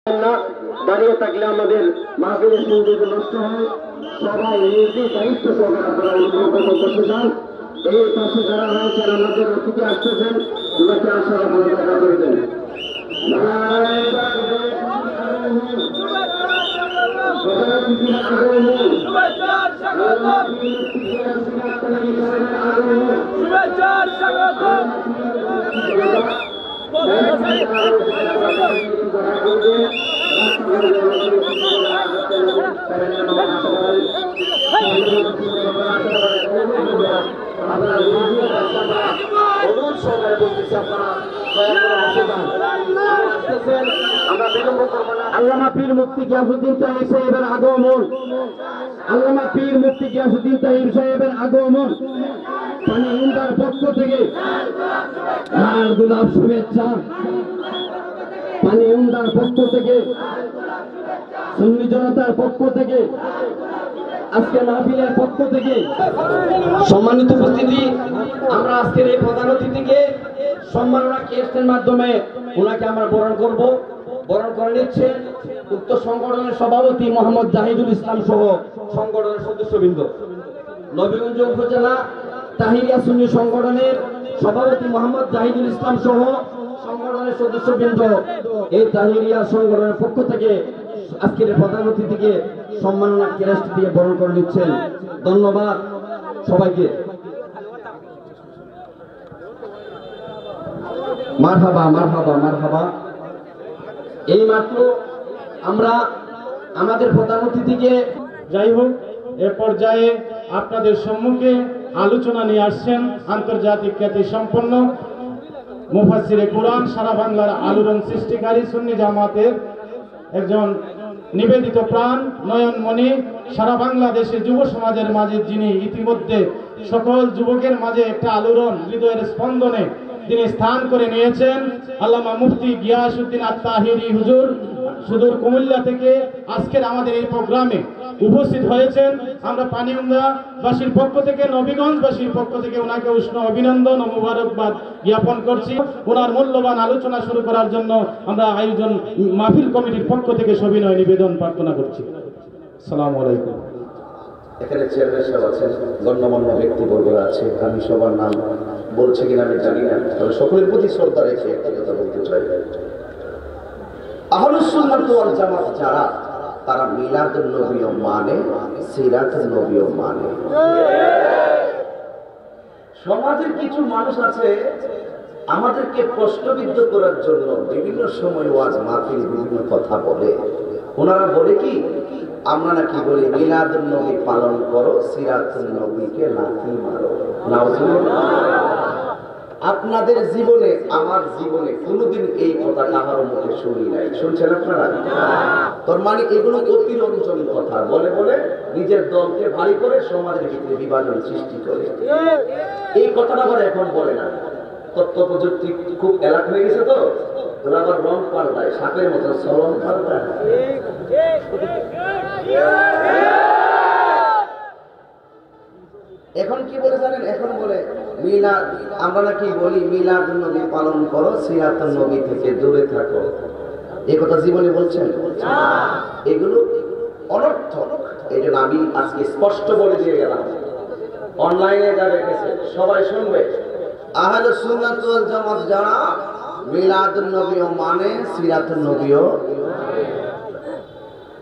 না দাঁড়িয়ে থাকলে আমাদের মাহফিলের সৌন্দর্য নষ্ট হয়। সবাই নিজে দায়িত্ব সহকারে আপনারা অনুভব করতে চান। এই পাশে যারা রয়েছেন আমাদের অতিথি আসতেছেন, ওনাকে আসার আপনারা দেখা করে দেন। আল্লামা পীর মুফতি গিয়াসউদ্দিন তাহির সাহেবের আগমন, আল্লামা পীর মুফতি গিয়াসউদ্দিন তাহির সাহেবের আগমন পানিউন্দার পক্ষ থেকে লাল গোলাপ শুভেচ্ছা, পানিউন্দার পক্ষ থেকে, সুন্নি জনতার পক্ষ থেকে, আজকে মাহফিলের পক্ষ থেকে সম্মানিত উপস্থিতি। আমরা আজকের এই প্রধান অতিথিকে সম্মাননা ক্রেস্টের মাধ্যমে ওনাকে আমরা বরণ করব। বরণ করে নিচ্ছেন উক্ত সংগঠনের সভাপতি মোহাম্মদ জাহিদুল ইসলাম সহ সংগঠনের সদস্যবৃন্দ। নবীগঞ্জ উপজেলা তাহিরিয়া সুন্নি সংগঠনের সভাপতি মোহাম্মদ জাহিদুল ইসলাম সহ সংগঠনের সদস্যবৃন্দ এই তাহিরিয়া সংগঠনের পক্ষ থেকে আজকের প্রধান অতিথিকে সম্মাননা ক্রেস্ট দিয়ে বরণ করে নিচ্ছেন। ধন্যবাদ সবাইকে। মারহাবা মারহাবা মারহাবা। এই মাত্র আমরা আমাদের প্রধান অতিথিকে, যাই হোক, এ পর্যায়ে আপনাদের সম্মুখে আলোচনা নিয়ে আসছেন আন্তর্জাতিক খ্যাতি সম্পন্ন মুফাসসিরে কুরআন, সারা বাংলার আলোড়ন সৃষ্টিকারী সুন্নি জামাতের একজন নিবেদিত প্রাণ নয়নমণি, সারা বাংলাদেশের যুব সমাজের মাঝে যিনি ইতিমধ্যে সকল যুবকের মাঝে একটা আলোড়ন, হৃদয়ের স্পন্দনে তিনি স্থান করে নিয়েছেন। আল্লামা মুফতি গিয়াসউদ্দিন আত-তাহিরি হুজুর সুদূর কুমিল্লা থেকে আজকের আমাদের এই প্রোগ্রামে উপস্থিত হয়েছেন। আমরা পানিউন্দাবাসীর পক্ষ থেকে, নবীগঞ্জবাসীর পক্ষ থেকে ওনাকে উষ্ণ অভিনন্দন ও মোবারকবাদ জ্ঞাপন করছি। ওনার মূল্যবান আলোচনা শুরু করার জন্য আমরা আয়োজন মাহফিল কমিটির পক্ষ থেকে সবিনয় নিবেদন প্রার্থনা করছি। আসসালামু আলাইকুম। এখানে চেয়ারম্যান সাহেব আছেন, গণ্যমান্য ব্যক্তিবর্গরা আছে, আমি সবার নাম বলছে কিনা আমি জানি না, তবে সকলের প্রতি শ্রদ্ধা রেখে একটা কথা বলতে চাই। আহলুস সুন্নাত ওয়াল জামাত যারা, তারা মিলাদুন নবীও মানে, সিরাতুন নবীও মানে। সমাজের কিছু মানুষ আছে আমাদেরকে প্রশ্নবিদ্ধ করার জন্য বিভিন্ন সময় ওয়াজ মাহফিল বিভিন্ন কথা বলে। ওনারা বলে কি, আমরা নাকি বলি মিলাদুন নবী পালন করো, সিরাতুন নবীকে লাথি মারো। নাউজুবিল্লাহ। আপনাদের জীবনে, আমার জীবনে কোনোদিন এই কথা কাহার মুখে শুনি নাই। শুনছেন আপনারা? তোর মানে এগুলো অতিরঞ্জন কথা বলে বলে নিজের দলকে ভারী করে সমাজের ভিতরে বিভাজন সৃষ্টি করে। এই কথাটা আবার এখন বলে না। তথ্য প্রযুক্তি খুব এলাক হয়ে গেছে, তো ওরা আবার রং পাল্টায়, সাপের মতো চলন পাল্টায়। এখন কি বলে জানেন? এখন বলে মিলাদ, আমরা নাকি বলি মিলাদুন নবী পালন করো, সিরাতুন নবী থেকে দূরে থাকো। এই কথা জীবনে বলছেন? এগুলো অনর্থক। এই জন্য আমি আজকে স্পষ্ট বলে দিয়ে গেলাম, অনলাইনে যা রেখেছে সবাই শুনবে। আহলুস সুন্নাত ওয়াল জামাত যারা মিলাদুন নবীও মানে, সিরাতুন নবীও।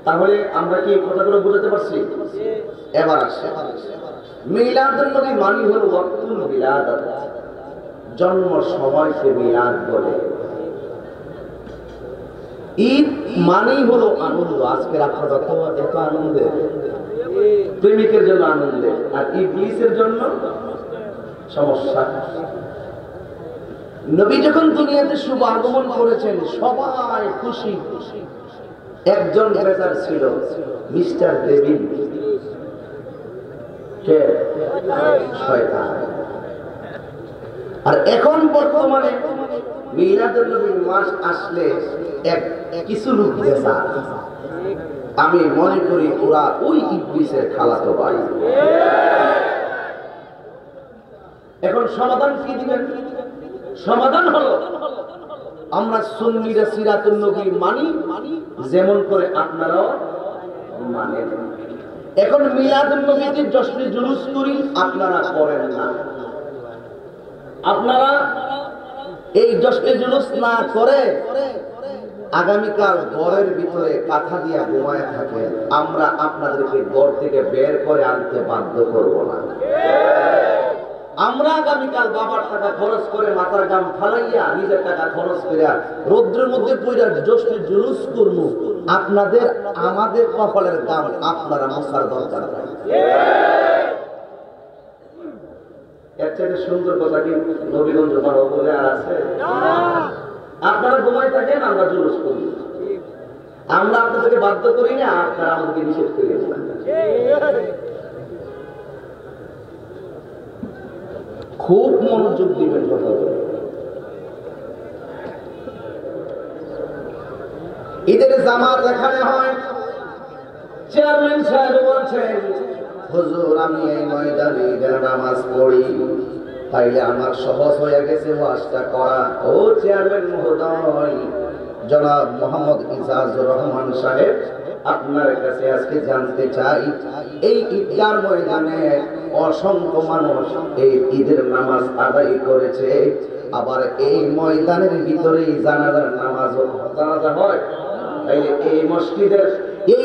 তাহলে আমরা কি কথাগুলো বুঝতে পারছি? এবার আসে, মিলাদুন নবী মানে হলো ওয়াক্তুল মিলাদাত, জন্ম সময়কে মিলাদ বলে। ঈদ মানেই হলো আনন্দ। আজকের আপনার এত আনন্দের, প্রেমিকের জন্য আনন্দের, আর ইবলিসের জন্য সমস্যা। নবী যখন দুনিয়াতে শুভ আগমন করেছেন সবাই খুশি। একজন বেজার ছিল, মিস্টার ডেভিড, শয়তান। আর এখন বর্তমানে মিলাদুন নবীর মাস আসলে কিছু লোক বেজার। আমি মনে করি ওরা ওই ইবলিসের খালাতো ভাই। এখন সমাধান কি দিবেন? সমাধান হলো আমরা সুন্নিরা সিরাতুন নবী মানি, যেমন করে আপনারাও মানেন। এখন মিলাদুন নবীতে জশ্নে জুলুস করি, আপনারা করেন না। আপনারা এই জশ্নে জুলুস না করে আগামীকাল ঘরের ভিতরে কাঁথা দিয়া ঘুমায় থাকেন, আমরা আপনাদেরকে ঘর থেকে বের করে আনতে বাধ্য করব না। আমরা আগামীকাল বাবার টাকা খরচ করে মাথার গাম ফালাইয়া নিজের টাকা খরচ করে রৌদ্রের মধ্যে পইরা জশ্নে জুলুস করবো, আপনাদের আমাদের কপালের গাম আপনারা মশার দরকার নাই। এর থেকে সুন্দর কথা কি নবীগঞ্জ বলে আর আছে? আপনারা ঘুমাই থাকেন, আমরা জুলুস করি। আমরা আপনাদেরকে বাধ্য করি না, আপনারা আমাদেরকে নিষেধ করিয়েছেন। খুব মনোযোগ দিবেন কথা। ঈদের জামাত এখানে হয়, চেয়ারম্যান সাহেব বলছেন হুজুর আমি এই ময়দানে ঈদের নামাজ পড়ি, তাইলে আমার সহজ হয়ে গেছে ওয়াজটা করা। ও চেয়ারম্যান মহোদয়, জনাব মোহাম্মদ ইজাজুর রহমান সাহেব, আপনার কাছে আজকে জানতে চাই, এই ঈদগাহ ময়দানে অসংখ্য মানুষ এই ঈদের নামাজ আদায় করেছে, আবার এই ময়দানের ভিতরেই জানাজার নামাজ জানাজা হয়, তাইলে এই মসজিদের এই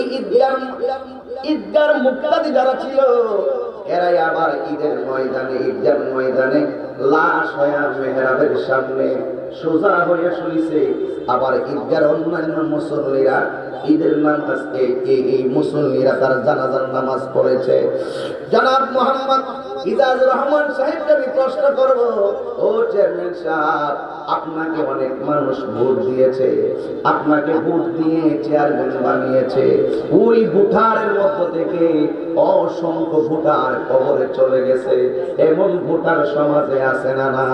ঈদগাহ মুক্তাদি যারা ছিল এরাই আবার ঈদের ময়দানে লাশ হয়ে মেহরাবের সামনে সোজা হয়ে শুইছে। আবার ঈদগার অন্যান্য মুসল্লিরা ঈদের নামাজ এই মুসল্লিরা তার জানাজার নামাজ পড়েছে। জনাব মোহাম্মদ ইজাজুর রহমান সাহেবকে আমি প্রশ্ন করব, ও চেয়ারম্যান সাহেব, আপনাকে অনেক মানুষ ভোট দিয়েছে, আপনাকে ভোট দিয়ে চেয়ারম্যান বানিয়েছে, ওই ভোটারের মধ্য থেকে অসংখ্য ভোটার কবরে চলে গেছে, এমন ভোটার সমাজে আছে না? না,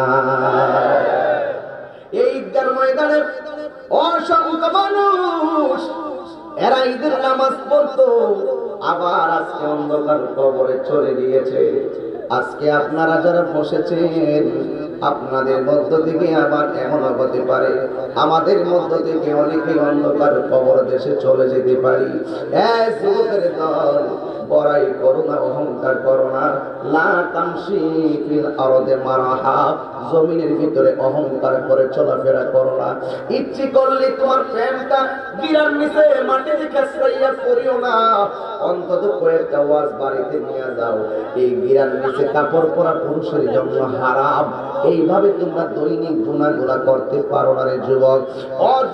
এই ঈদগাহ ময়দানে অসংখ্য মানুষ এরা ঈদের নামাজ পড়তো, আবার আজকে অন্ধকার কবরে চলে গিয়েছে। আজকে আপনারা যারা বসেছেন, আপনাদের মধ্য থেকে আবার এমন হতে পারে আমাদের মধ্য থেকে অনেকে অন্ধকার কবর দেশে চলে যেতে পারি। যুবকের দল, বড়াই করো না, অহংকার করো না, লা তামশি ফিল আরদে মারাহা, জমিনের ভিতরে অহংকার করে চলাফেরা করো না। ইচ্ছে করলে তোমার প্যান্টটা গিরার নিচে মাটিতে কাছড়াইয়া পড়িও না, অন্তত কয়েকটা ওয়াজ বাড়িতে নিয়ে যাও। এই গিরার নিচে কাপড় পরা পুরুষের জন্য হারাম। এইভাবে তোমরা দৈনিক গুনাহগুলা করতে পারো না রে যুবক।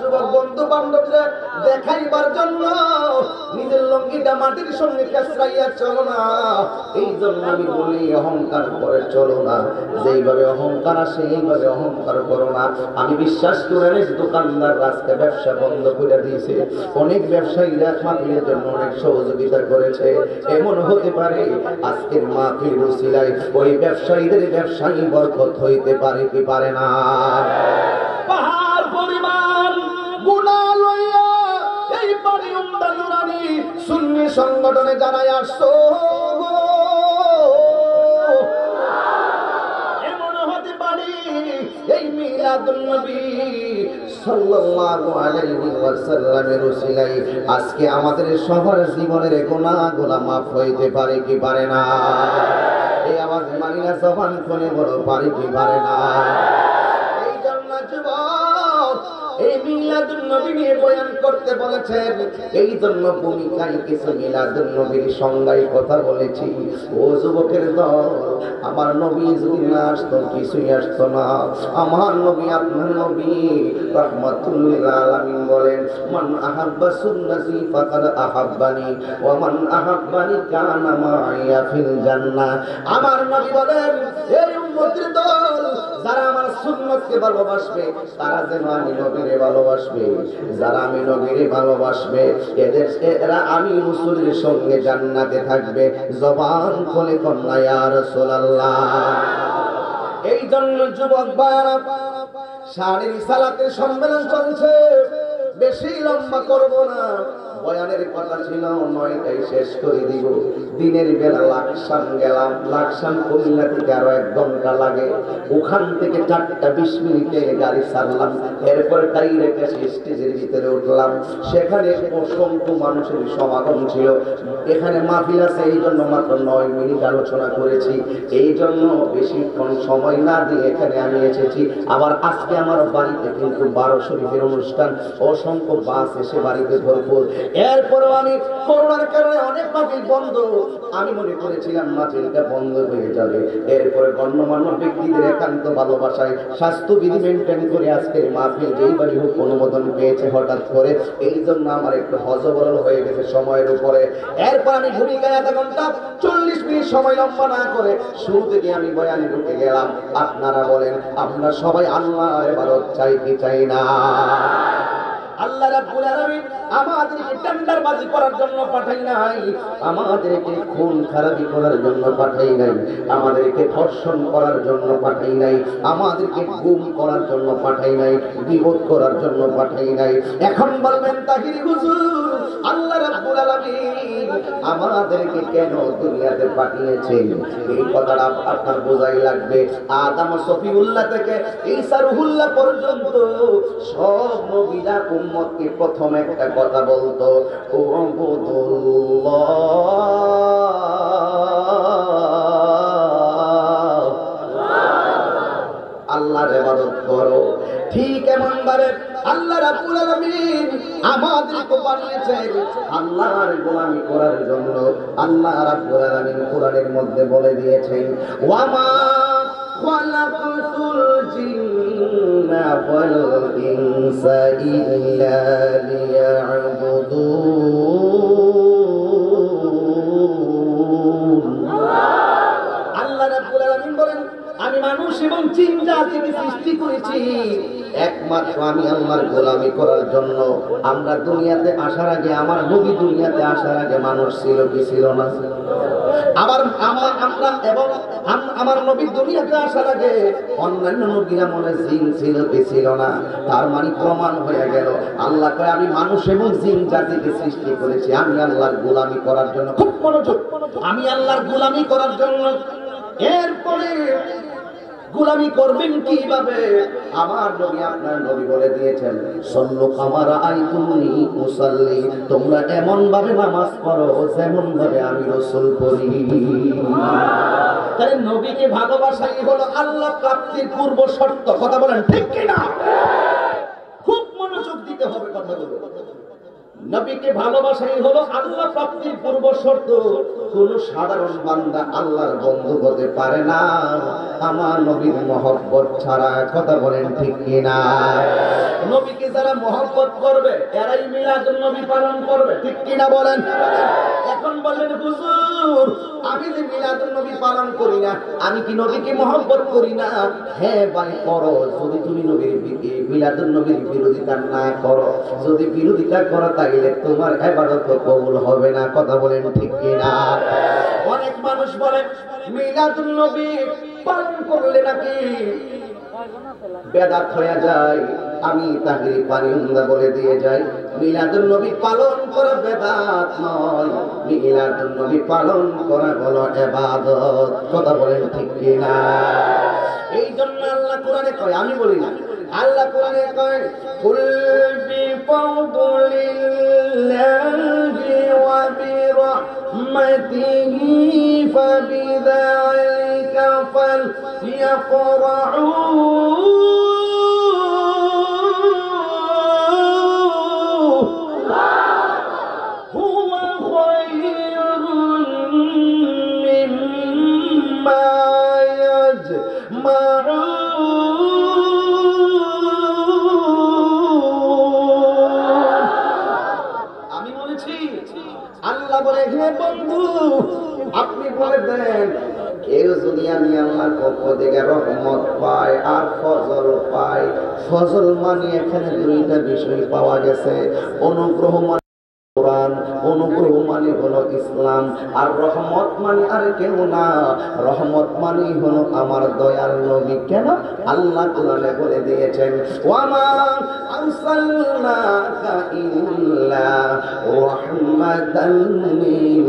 যুবক বন্ধু বান্ধবরা দেখাইবার জন্য নিজের লঙ্গিটা মাটির সঙ্গে কাছড়াইয়া চলো না। এই জন্য আমি বলি, অহংকার করে চলো না। যেইভাবে অহংকার আসে এইভাবে অহংকার করো না। আমি বিশ্বাস করে অনেক দোকানদার আজকে ব্যবসা বন্ধ করে দিয়েছে, অনেক ব্যবসায়ীরা মাহফিলের জন্য অনেক সহযোগিতা করেছে। এমন হতে পারে আজকের মাহফিল উসিলায় ওই ব্যবসায়ীদের ব্যবসায়ী বরকত হইতে পারে কি পারে না? পাহাড় পরিমাণ গুনাহ লইয়া এই বাড়ি উম্মা নুরানি সুন্নি সংগঠনে জানাই আসছো, এমন হতে পারে এই মিলাদুন নবী সাল্লাল্লাহু আলাইহি ওয়াসাল্লামের উসিলায় আজকে আমাদের সবার জীবনের গুনাহগুলো মাফ হইতে পারে কি পারে না? এই আওয়াজ মানি না, জবান খুলে বলো পারে কি পারে না? এই জন্য যুবক এই মিলাদুন নবী নিয়ে বয়ান করতে বলেছেন, এই জন্য ভূমিকায় কিছু মিলাদুন নবীর সংজ্ঞায় কথা বলেছি। ও যুবকের দল, আমার নবী যদি না আসতো কিছুই আসতো না। আমার নবী, আপনার নবী রাহমাতুল লিল আলামিন বলেন, মান আহাব্বা সুন্নতি ফাকাদ আহাব্বানি ওয়া মান আহাব্বানি কানা মাইয়া ফিল জান্নাহ। আমার নবী বলেন, এই উম্মতের দল, যারা আমার সুন্নতকে ভালোবাসবে তারা যেন আমি নবীরে ভালোবাসবে, যারা আমি নবীরে ভালোবাসবে এরা আমি রাসূলের সঙ্গে জান্নাতে থাকবে। জবান খুলে কন্যা ইয়া রাসূলুল্লাহ। এই জন্য যুবক ভাইরা, শাড়ির সালাতের সম্মেলন চলছে, বেশি লম্বা করব না, বয়ানের কথা ছিল 9টায় শেষ করে দিব। দিনের বেলা লাকসাম গেলাম, লাকসাম কুমিল্লা থেকে আরো 1 ঘন্টা লাগে। ওখান থেকে 4টা 20 মিনিটে গাড়ি ছাড়লাম, এরপরে ডাইরেক্ট স্টেজের ভিতরে উঠলাম। সেখানে অসংখ্য মানুষের সমাগম ছিল। এখানে মাহফিল আছে, এই জন্য মাত্র 9 মিনিট আলোচনা করেছি। এই জন্য বেশিক্ষণ সময় না দিয়ে এখানে আমি এসেছি। আবার আজকে আমার বাড়িতে কিন্তু 12 শরীফের অনুষ্ঠান, অসংখ্য বাস এসে বাড়িতে ভরপুর। এরপরেও আমি করোনার কারণে অনেক মাহফিল বন্ধ, আমি মনে করেছিলাম মাহফিলটা বন্ধ হয়ে যাবে। এরপরে গণ্যমান্য ব্যক্তিদের একান্ত ভালোবাসায় স্বাস্থ্যবিধি মেনটেন করে আজকের মাহফিল যেইবারই হোক অনুমোদন পেয়েছে হঠাৎ করে। এই জন্য আমার একটু হজবরল হয়ে গেছে সময়ের উপরে। এরপর আমি ভূমিকায় 1/2 ঘন্টা 40 মিনিট সময় লম্বা না করে শুরু থেকে আমি বয়ানে ঢুকে গেলাম। আপনারা বলেন, আপনারা সবাই আল্লাহর ইবাদত চাই কি চাই না? আল্লাহ রাব্বুল আলামিন আমাদেরকে টেন্ডারবাজি করার জন্য পাঠাই নাই, আমাদেরকে খুন খারাপি করার জন্য পাঠাই নাই, আমাদেরকে ধর্ষণ করার জন্য পাঠাই নাই, আমাদেরকে গুম করার জন্য পাঠাই নাই, বিপদ করার জন্য পাঠাই নাই। এখন বলবেন তাহিরি হুজুর, আল্লাহ রাব্বুল আলামিন আমাদেরকে কেন দুনিয়াতে পাঠিয়েছেন? এই কথাটা আপনার বোঝাই লাগবে। আদম সফিউল্লাহ থেকে ঈসা রুহুল্লাহ পর্যন্ত সব নবীরা উম্মতকে প্রথম একটা কথা বলতো, আল্লাহর ইবাদত করো। ঠিক এমন ভাবে আল্লাহ রাব্বুল আলামিন আমাদেরকে বানিয়েছেন আল্লাহর গোলামি করার জন্য। আল্লাহ রাব্বুল আলামিন কোরআনের মধ্যে বলে দিয়েছেন, ওয়ামা খালাকতুল জিন্না ওয়াল ইনসা ইল্লা লিয়াবুদুন। আল্লাহ রাব্বুল আলামিন বলেন, আমি মানুষ এবং জিন জাতিকে সৃষ্টি করেছি একমাত্র আমি আল্লাহর গোলামি করার জন্য। আমরা দুনিয়াতে আসার আগে, আমার নবী দুনিয়াতে আসার আগে মানুষ ছিল কি ছিল না? আবার আমরা এবং আমার নবী দুনিয়াতে আসার আগে অন্যান্য নবীরা মনে জিন ছিল কি ছিল না? তার মানে প্রমাণ হয়ে গেল আল্লাহ কয় আমি মানুষ এবং জিন জাতিকে সৃষ্টি করেছি আমি আল্লাহর গোলামি করার জন্য। খুব মনোযোগ, আমি আল্লাহর গোলামি করার জন্য। এরপরে গোলামি করবেন কিভাবে? আমার নবী আপনার নবী বলে দিয়েছেন, সল্লু কামা রাআইতুমুনি উসাল্লি, তোমরা এমন ভাবে নামাজ পড়ো যেমন ভাবে আমি রাসূল পড়ি। তাই নবীকে ভালোবাসাই হলো আল্লাহ প্রাপ্তির পূর্ব শর্ত। কথা বলেন ঠিক কি না? খুব মনোযোগ দিতে হবে কথাগুলো। নবীকে ভালোবাসাই হলো আল্লাহ প্রাপ্তির পূর্ব শর্ত। কোন সাধারণ বান্দা আল্লাহর বন্ধু হতে পারে না আমার নবীর মহব্বত ছাড়া। কথা বলেন ঠিক কিনা? নবীকে যারা মহব্বত করবে এরাই মিলাদুন নবী পালন করবে, ঠিক কিনা বলেন? এখন বলেন হুজুর, আমি যে মিলাদুন নবী পালন করি না, আমি কি নবীকে মহব্বত করি না? হ্যাঁ ভাই করো, যদি তুমি নবীর মিলাদুন নবীর বিরোধিতা না করো, যদি বিরোধিতা করো তাইলে তোমার ইবাদত কবুল হবে না। কথা বলেন ঠিক কিনা? অনেক মানুষ বলে মিলাদুন নবী পালন করলে নাকি বেদাত হয়ে যায়। আমি তাহিরি পানিউন্দা বলে দিয়ে যাই, মিলাদুন নবী পালন করা বেদাত নয়, মিলাদুন নবী পালন করা হলো ইবাদত। কথা বলেন ঠিক কিনা? এই জন্য আল্লাহ কোরআনে কয়, আমি বলি না, আল্লাহ কোরআনে কয়, কুল বিফাদলিল্লাহি ওয়া বিরহমাতিহি ফাবিযালিকা ফালইফরাহু হুয়া খায়রুম মিম্মা ইয়াজমাউন। আল্লাহ বলে, হে বন্ধু আপনি বলে দেন, কেউ যদি আমি আল্লাহর পক্ষ থেকে রহমত পায় আর ফজল পায়। ফজল মানে এখানে দুইটা বিষয় পাওয়া গেছে, অনুগ্রহ মানে কোরআন, অনুগ্রহ মানে হলো ইসলাম, আর রহমত মানে আর কেউ না, রহমত মানে হলো আমার দয়াল নবী। কেন? আল্লাহ কোরআনে বলে দিয়েছেন, ওয়া মা আরসালনাকা ইল্লা রাহমাতাল লিল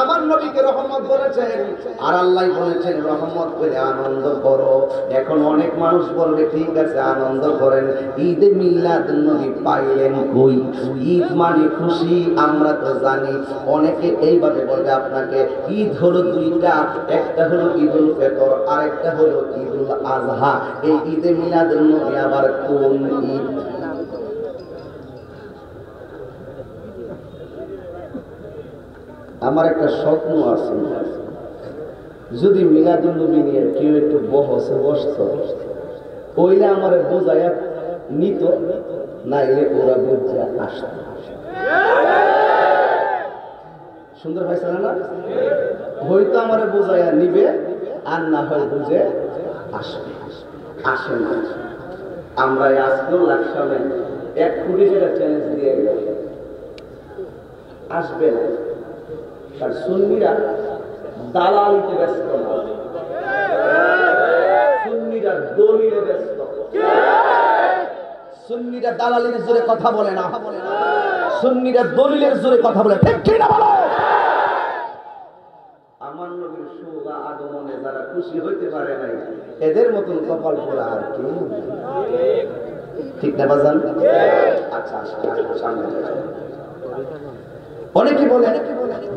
আমার নবীকে রহমত বলেছেন আর আল্লাহ বলেছেন রহমত করে আনন্দ করো। এখন অনেক মানুষ বলবে ঠিক আছে আনন্দ করেন, ঈদে মিলাদ নবী পাইলেন কই? ঈদ মানে খুশি, আমরা তো জানি। অনেকে এইভাবে বলবে আপনাকে ঈদ হলো দুইটা, একটা হলো ঈদুল ফিতর আর একটা হলো ঈদুল আজহা। এই ঈদে মিলাদ নবী আবার কোন ঈদ? আমার একটা স্বপ্ন আছে, যদি মিলাদুন নবী নিয়ে কেউ একটু বসত, ওইলে আমার বোঝায়া নিত, নাইলে ওরা বুঝা আসত। সুন্দর হয়েছে না? হয়তো আমার বোঝায়া নিবে আর না হয় বুঝে আসবে, আসে না। আমরা আজকেও লাকসামে 1 কোটি টাকা চ্যালেঞ্জ দিয়ে আসবে না, আর সুন্নিরা দালালিতে ব্যস্ত না, সুন্নিরা দলিলে ব্যস্ত। সুন্নিরা দালালির জোরে কথা বলে না, সুন্নিরা দলিলের জোরে কথা বলে। ঠিক কি না বলো? আমার নবীর শুভ আগমনে যারা খুশি হইতে পারে নাই, এদের মতন কপাল পোড়া আর কেউ ঠিক না বাজান? আচ্ছা সামনে অনেকে বলে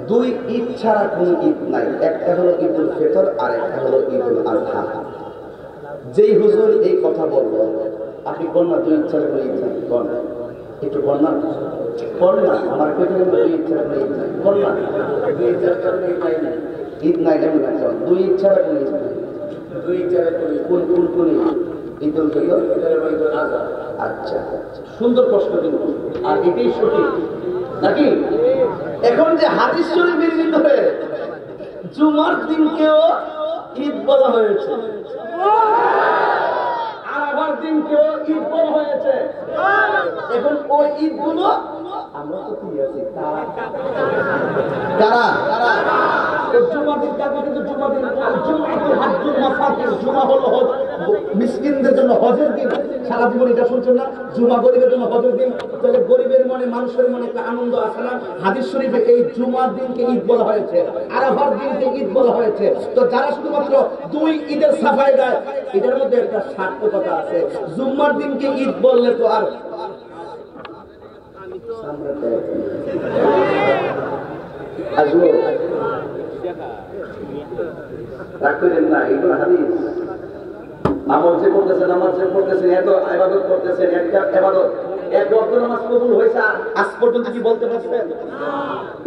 দুই ঈদ ছাড়া কোন ঈদ নাই, একটা হলো ঈদুল ফিতর আর একটা হলো ঈদুল আজহা। যেই হুজুর এই কথা বললো, আপনি কোন না দুই ঈদ ছাড়া কোন ঈদ নাই? কোন একটু কন্যা কন্যা আমার কেটে দুই ঈদ ছাড়া কোন ঈদ নাই, কন্যা দুই ঈদ ছাড়া কোন ঈদ নাই, ঈদ নাই কেমন না? দুই ঈদ ছাড়া কোন ঈদ নাই? দুই ঈদ ছাড়া কোন কোন কোন ঈদ? ঈদুল ফিতর, ঈদুল আজহা। আচ্ছা সুন্দর প্রশ্ন কিন্তু, আর এটাই সঠিক নাকি? এখন যে হাদিস শরীফের ভিতরে জুমার দিনকেও ঈদ বলা হয়েছে, আরাফার দিনকেও ঈদ বলা হয়েছে। এখন ওই ঈদ গুলো আমরা তো কি আছি কারা জুমার দিন কাকে কিন্তু জুমার দিন জুমা হলো মিসকিনদের জন্য হজের দিন। সারা জীবন এটা শুনছেন না? জুমা গরিবের জন্য হজের দিন। তাহলে গরিবের মনে মানুষের মনে একটা আনন্দ আছে না? হাদিস শরীফে এই জুমার দিনকে ঈদ বলা হয়েছে, আরাফার দিনকে ঈদ বলা হয়েছে। তো যারা শুধুমাত্র দুই ঈদের সাফাই দেয়, এটার মধ্যে একটা সার্থকতা আছে। জুমার দিনকে ঈদ বললে তো আর আসবো রাগ করেন না, এগুলো হাদিস। আমল যে করতেছেন, আমার যে করতেছেন, এত ইবাদত করতেছেন, একটা ইবাদত এক ওয়াক্ত নামাজ কবুল হয়েছে আজ পর্যন্ত কি বলতে পারছেন?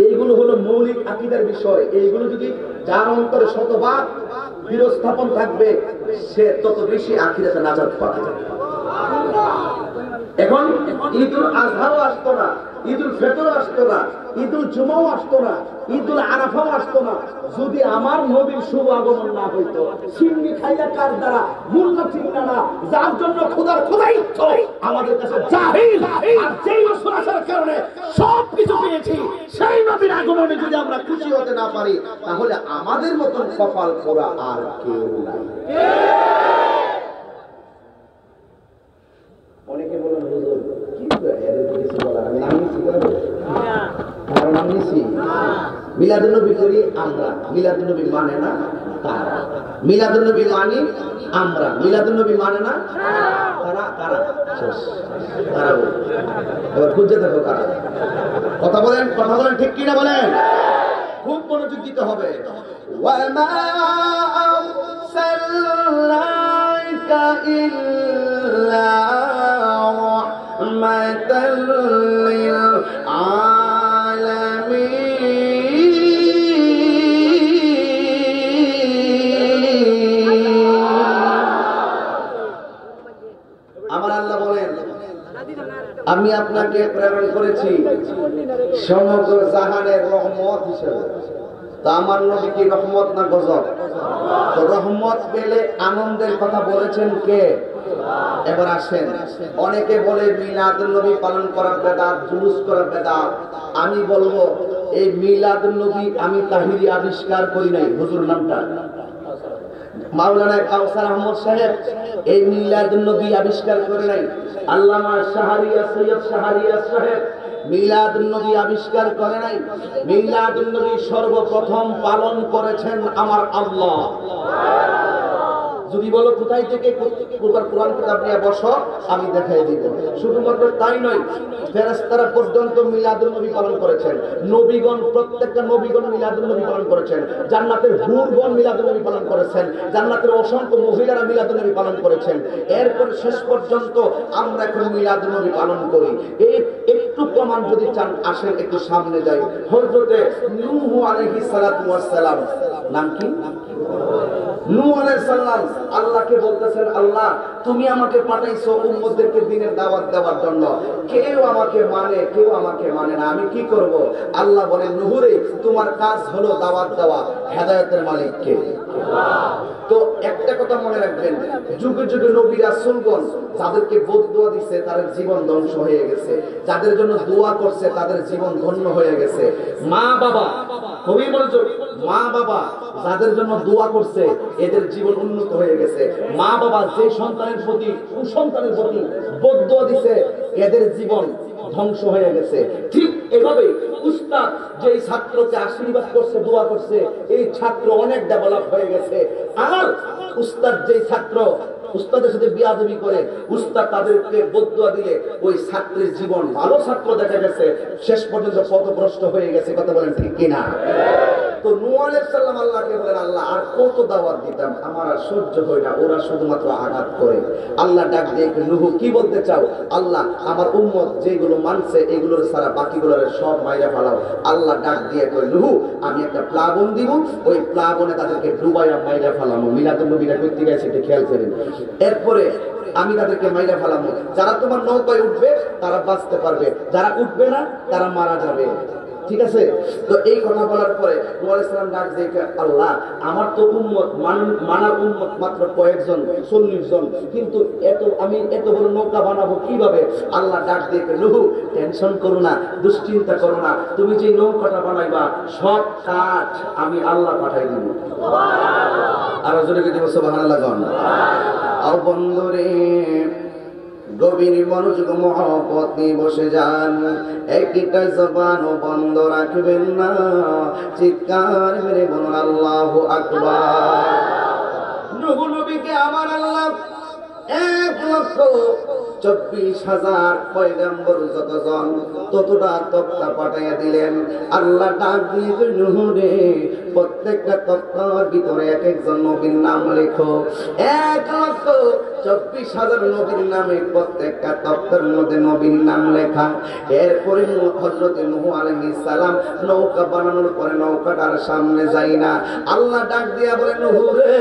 এইগুলো হলো মৌলিক আকীদার বিষয়। এইগুলো যদি যার অন্তরে শতভাগ বিরস্থাপন থাকবে, সে তত বেশি আখিরাতে নাজাত পাবে। এখন ঈদুল আজহাও আসতো না, ঈদুল ফিতরও আসতো না, ঈদুল জুমাও আসতো না, ঈদুল আরাফাও আসতো না, যদি আমার নবীর শুভ আগমন না হইতো। সিন্নি খাইলা কার দ্বারা মোল্লা চিন্তা না, যার জন্য খোদার খোদাইত্ব আমাদের কাছে জাহিল, আর যেই রাসূল আসার কারণে সব কিছু পেয়েছি, সেই নবীর আগমনে যদি আমরা খুশি হতে না পারি, তাহলে আমাদের মতন কপাল পোড়া আর কেউ নাই। অনেকে বলেন হুজুর কি কিছু বলার নাম নিছি মিলাদুন নবী করি আমরা, মিলাদুন নবী মানে না তারা, মিলাদুন নবী মানি আমরা, মিলাদুন নবী মানে না তারা। কারা? তারা বলে এবার খুঁজে দেখো কারা। কথা বলেন, কথা বলেন, ঠিক কিনা বলেন? খুব মনোযোগ দিতে হবে। ওয়ামা আরসালনাকা ইল্লা রাহমাতাল লিল আমার আল্লাহ বলেন আমি আপনাকে প্রেরণ করেছি সমগ্র জাহানের রহমত হিসেবে। তো আমার নবী কি রহমত না গজব? তো রহমত পেলে আনন্দের কথা বলেছেন কে? এবার আসেন, অনেকে বলে মিলাদুন নবী পালন করার বেদাত, জুলুস করার বেদাত। আমি বলবো এই মিলাদুন নবী আমি তাহিরি আবিষ্কার করি নাই, হুজুর নামটা মাওলানা কাউসার আহমদ সাহেব এই মিলাদুন নবী আবিষ্কার করে নাই। আল্লামা শাহরিয়ার সৈয়দ শাহরিয়ার সাহেব মিলাদুন নবী আবিষ্কার করে নাই। মিলাদুন নবী সর্বপ্রথম পালন করেছেন আমার আল্লাহ। যদি বলো কোথায় থেকে, কোরআন কিতাব নিয়ে বসো, আমি দেখাই দিব। শুধুমাত্র তাই নয়, ফেরেশতারা পর্যন্ত মিলাদুন নবী পালন করেছেন। নবীগণ, প্রত্যেকটা নবীগণ মিলাদুন নবী পালন করেছেন। জান্নাতের হুরগণ মিলাদুন নবী পালন করেছেন। জান্নাতের অসংখ্য মহিলারা মিলাদুন নবী পালন করেছেন। এরপর শেষ পর্যন্ত আমরা এখন মিলাদুন নবী পালন করি। এই একটু প্রমাণ যদি চান আসেন একটু সামনে যাই। হযরতে নূহ আলাইহিস সালাতু ওয়াস সালাম, নাম কি? নূহ আলাইহিস সালাম আল্লাহকে বলতেছেন, আল্লাহ তুমি আমাকে পাঠাইছো উম্মতদেরকে দ্বীনের দাওয়াত দেওয়ার জন্য, কেউ আমাকে মানে কেউ আমাকে মানে না, আমি কি করব? আল্লাহ বলেন, নূহ রে তোমার কাজ হলো দাওয়াত দেওয়া। হেদায়েতের মালিক কে? তো একটা কথা মনে রাখবেন, যুগে যুগে নবী রাসূলগণ যাদেরকে বদদুয়া দিয়েছে তাদের জীবন ধ্বংস হয়ে গেছে, যাদের জন্য দোয়া করছে তাদের জীবন ধন্য হয়ে গেছে। মা বাবা, কবি বলছো, মা বাবা যাদের জন্য দোয়া করছে এদের জীবন উন্নত হয়ে গেছে। মা বাবা যে সন্তানের প্রতি কুসন্তানের প্রতি বদদুয়া দিছে এদের জীবন ধ্বংস হয়ে গেছে। ঠিক এভাবে উস্তাদ যেই ছাত্রকে আশীর্বাদ করছে, দোয়া করছে, এই ছাত্র অনেক ডেভেলপ হয়ে গেছে। আর উস্তাদ যেই ছাত্র উস্তাদের সাথে বিয়াদবি করে, উস্তাদ তাদেরকে বদদুয়া দিলে ওই ছাত্রের জীবন, ভালো ছাত্র দেখা গেছে, শেষ পর্যন্ত পথভ্রষ্ট হয়ে গেছে। কথা বলেন ঠিক কিনা? তো নূহ আলাইহিস সালাম আল্লাহকে বলেন, আল্লাহ আর কত দাওয়াত দিতাম, আমার আর সহ্য হয় না, ওরা শুধুমাত্র আঘাত করে। আল্লাহ ডাক দিয়ে, নূহ কি বলতে চাও? আল্লাহ আমার উম্মত যেগুলো মানছে এগুলোর ছাড়া বাকিগুলোর সব মাইরা ফেলাও। আল্লাহ ডাক দিয়ে কই, নূহ আমি একটা প্লাবন দিব, ওই প্লাবনে তাদেরকে ডুবাইয়া মাইরা ফেলামো। মিলাদুন নবীরা করতে গেছে, এটা খেয়াল করেন। এরপরে আমি তাদেরকে মাইরা ফেলামো। যারা তোমার নৌকায় উঠবে তারা বাঁচতে পারবে, যারা উঠবে না তারা মারা যাবে। ঠিক আছে? তো এই কথা বলার পরে নূহ আলাইহিস সালাম ডাক দেখে, আল্লাহ আমার তো উম্মত মানার উম্মত মাত্র কয়েকজন, 40 জন, কিন্তু আমি এত বড় নৌকা বানাবো কিভাবে? আল্লাহ ডাক দেখে, নূহ টেনশন করো না, দুশ্চিন্তা করো না, তুমি যে নৌকাটা বানাইবা সব কাঠ আমি আল্লাহ পাঠাই দিব। আর জোরে কি দিব? সুবহানাল্লাহ। আর বন্ধুরে গভীর মনোযোগ মহব্বত নিয়ে বসে যান, একটা জবানও বন্ধ রাখবেন না, চিৎকার মেরে বলুন আল্লাহু আকবার। নূহ নবীকে আমার আল্লাহ 1,24,000 পয়গম্বর যতজন ততটা তক্তা পাঠাইয়া দিলেন। আল্লাহ ডাক দিয়ে, নূহ রে প্রত্যেকটা তক্তার ভিতরে এক একজন নবীর নাম লেখো। 1,24,000 নবীর নামে প্রত্যেকটা তক্তার মধ্যে নবীর নাম লেখা। এরপরে হযরত নূহ আলাইহিস সালাম নৌকা বানানোর পরে নৌকাটার সামনে যায় না। আল্লাহ ডাক দিয়া বলে, নূহ রে